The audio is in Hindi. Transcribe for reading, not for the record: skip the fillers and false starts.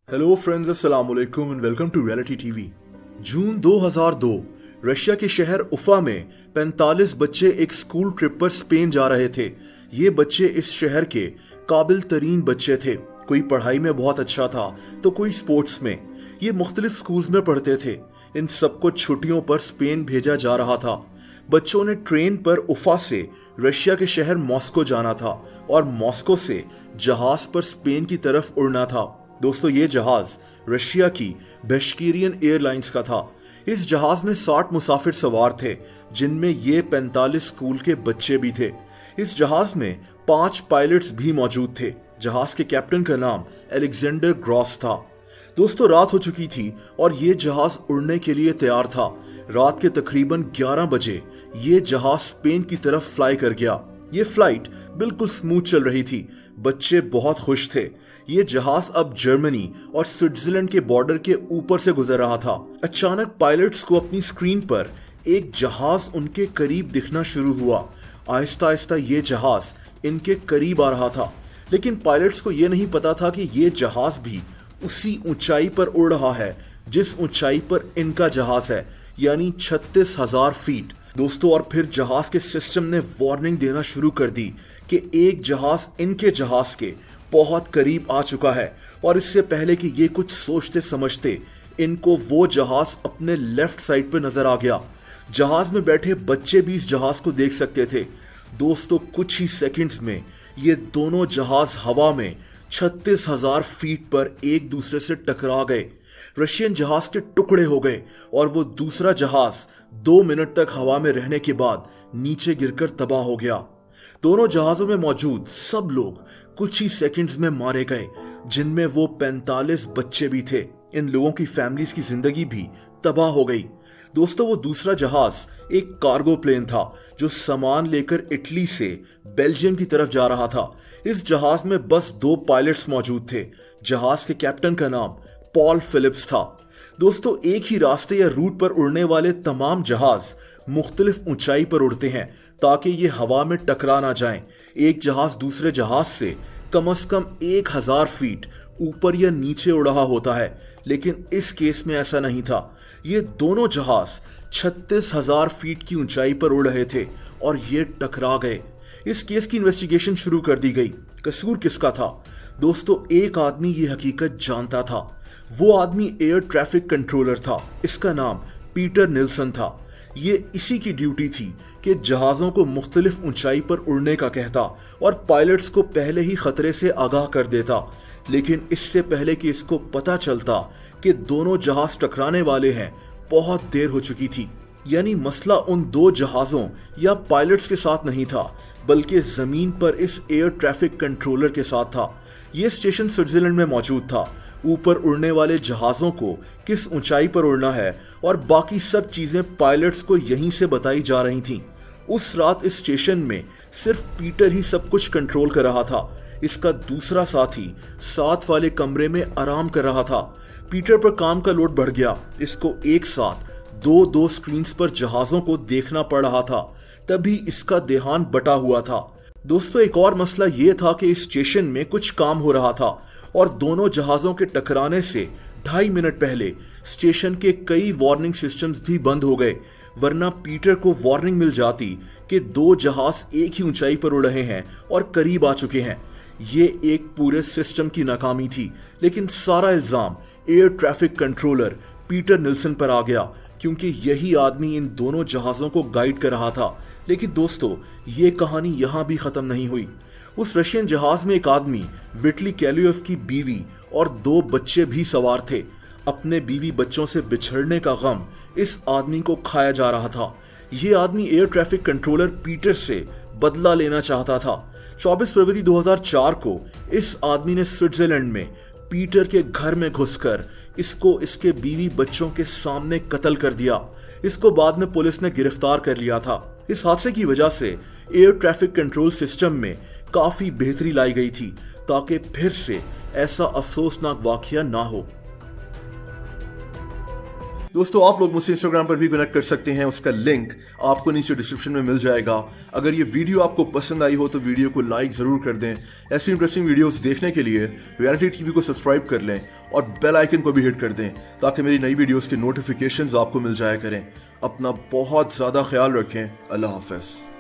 हेलो फ्रेंड्स, अस्सलाम वालेकुम and welcome to reality TV. जून 2002 रशिया के शहर उफा में 45 बच्चे एक स्कूल ट्रिप पर स्पेन जा रहे थे। ये बच्चे इस शहर के काबिल तरीन बच्चे थे। कोई पढ़ाई में बहुत अच्छा था तो कोई स्पोर्ट्स में। ये मुख्तलिफ स्कूल्स में पढ़ते थे। इन सबको छुट्टियों पर स्पेन भेजा जा रहा था। बच्चों ने ट्रेन पर उफा से रशिया के शहर मॉस्को जाना था और मॉस्को से जहाज पर स्पेन की तरफ उड़ना था। दोस्तों, ये जहाज रशिया की बेशकीरियन एयरलाइंस का था। इस जहाज में 60 मुसाफिर सवार थे, जिनमें ये 45 स्कूल के बच्चे भी थे। इस जहाज में 5 पायलट्स भी मौजूद थे। जहाज के कैप्टन का नाम अलेक्जेंडर ग्रॉस था। दोस्तों, रात हो चुकी थी और ये जहाज उड़ने के लिए तैयार था। रात के तकरीबन 11 बजे ये जहाज स्पेन की तरफ फ्लाई कर गया। ये फ्लाइट बिल्कुल स्मूथ चल रही थी। बच्चे बहुत खुश थे। ये जहाज अब जर्मनी और स्विट्जरलैंड के बॉर्डर के ऊपर से गुजर रहा था। अचानक पायलट्स को अपनी स्क्रीन पर एक जहाज उनके करीब दिखना शुरू हुआ। आहिस्ता आहिस्ता ये जहाज इनके करीब आ रहा था, लेकिन पायलट्स को ये नहीं पता था कि ये जहाज भी उसी ऊंचाई पर उड़ रहा है जिस ऊंचाई पर इनका जहाज है, यानी 36,000 फीट। दोस्तों, और फिर जहाज के सिस्टम ने वार्निंग देना शुरू कर दी कि एक जहाज इनके जहाज के बहुत करीब आ चुका है। और इससे पहले कि ये कुछ सोचते समझते, इनको वो जहाज अपने लेफ्ट साइड पे नजर आ गया। जहाज में बैठे बच्चे भी इस जहाज को देख सकते थे। दोस्तों, कुछ ही सेकंड्स में ये दोनों जहाज हवा में 36,000 फीट पर एक दूसरे से टकरा गए। रशियन जहाज के टुकड़े हो गए और वो दूसरा जहाज 2 मिनट तक हवा में रहने के बाद नीचे गिरकर तबाह हो गया। दोनों जहाजों में मौजूद सब लोग कुछ ही सेकंड्स में मारे गए, जिनमें वो 45 बच्चे भी थे। इन लोगों की फैमिलीज की जिंदगी भी तबाह हो गई। दोस्तों, वो दूसरा जहाज एक कार्गो प्लेन था जो सामान लेकर इटली से बेल्जियम की तरफ जा रहा था। इस जहाज में बस 2 पायलट्स मौजूद थे। जहाज के कैप्टन का नाम पॉल फिलिप्स था। दोस्तों, एक ही रास्ते या रूट पर उड़ने वाले तमाम जहाज मुख्तलिफ ऊंचाई पर उड़ते हैं ताकि ये हवा में टकरा ना जाएं। एक जहाज दूसरे जहाज से कम 1000 फीट ऊपर या नीचे उड़ रहा होता है, लेकिन इस केस में ऐसा नहीं था। ये दोनों जहाज 36,000 फीट की ऊंचाई पर उड़ रहे थे और ये टकरा गए। इस केस की इन्वेस्टिगेशन शुरू कर दी गई। कसूर किसका था? दोस्तों, एक आदमी ये हकीकत जानता था। वो आदमी एयर ट्रैफिक कंट्रोलर था। इसका नाम पीटर निल्सन था। ये इसी की ड्यूटी थी कि जहाज़ों को मुख्तलिफ ऊंचाई पर उड़ने का कहता और पायलट्स को पहले ही खतरे से आगाह कर देता। लेकिन इससे पहले कि इसको पता चलता कि दोनों जहाज टकराने वाले हैं, बहुत देर हो चुकी थी। यानी मसला उन 2 जहाज़ों या पायलट्स के साथ नहीं था, बल्कि जमीन पर इस एयर ट्रैफिक कंट्रोलर के साथ था। ये स्टेशन स्विट्जरलैंड में मौजूद था। ऊपर उड़ने वाले जहाज़ों को किस ऊंचाई पर उड़ना है और बाकी सब चीजें पायलट्स को यहीं से बताई जा रही थीं। उस रात इस स्टेशन में सिर्फ पीटर ही सब कुछ कंट्रोल कर रहा था। इसका दूसरा साथी साथ वाले कमरे में आराम कर रहा था। पीटर पर काम का लोड बढ़ गया। इसको एक साथ 2 स्क्रीन्स पर जहाज़ों को देखना पड़ रहा था, तभी इसका ध्यान बटा हुआ था। दोस्तों, एक और मसला ये था कि इस स्टेशन में कुछ काम हो रहा था और दोनों जहाज़ों के टकराने से 2.5 मिनट पहले स्टेशन के कई वार्निंग सिस्टम्स भी बंद हो गए, वरना पीटर को वार्निंग मिल जाती कि 2 जहाज एक ही ऊंचाई पर उड़ रहे हैं और करीब आ चुके हैं। ये एक पूरे सिस्टम की नाकामी थी, लेकिन सारा इल्जाम air traffic controller Peter Nilsson पर आ गया, क्योंकि यही आदमी इन दोनों जहाज़ों को गाइड कर रहा था। लेकिन दोस्तों, ये कहानी यहाँ भी खत्म नहीं हुई। उस रशियन जहाज में एक आदमी विटली कैलियोफ की बीवी और 2 बच्चे भी सवार थे। अपने बीवी बच्चों से बिछड़ने का गम इस आदमी को खाया जा रहा था। ये आदमी एयर ट्रैफिक कंट्रोलर पीटर से बदला लेना चाहता था। 24 फरवरी 2004 को इस आदमी ने स्विट्जरलैंड में पीटर के घर में घुसकर इसको इसके बीवी बच्चों के सामने कत्ल कर दिया। इसको बाद में पुलिस ने गिरफ्तार कर लिया था। इस हादसे की वजह से एयर ट्रैफिक कंट्रोल सिस्टम में काफी बेहतरी लाई गई थी ताकि फिर से ऐसा अफसोसनाक वाकया ना हो। दोस्तों आप लोग मुझसे इंस्टाग्राम पर भी कनेक्ट कर सकते हैं, उसका लिंक आपको नीचे डिस्क्रिप्शन में मिल जाएगा। अगर ये वीडियो आपको पसंद आई हो तो वीडियो को लाइक जरूर कर दें। ऐसी इंटरेस्टिंग वीडियोस देखने के लिए रियलिटी टीवी को सब्सक्राइब कर लें और बेल आइकन को भी हिट कर दें ताकि मेरी नई वीडियोस के नोटिफिकेशंस आपको मिल जाया करें। अपना बहुत ज्यादा ख्याल रखें। अल्लाह हाफिज।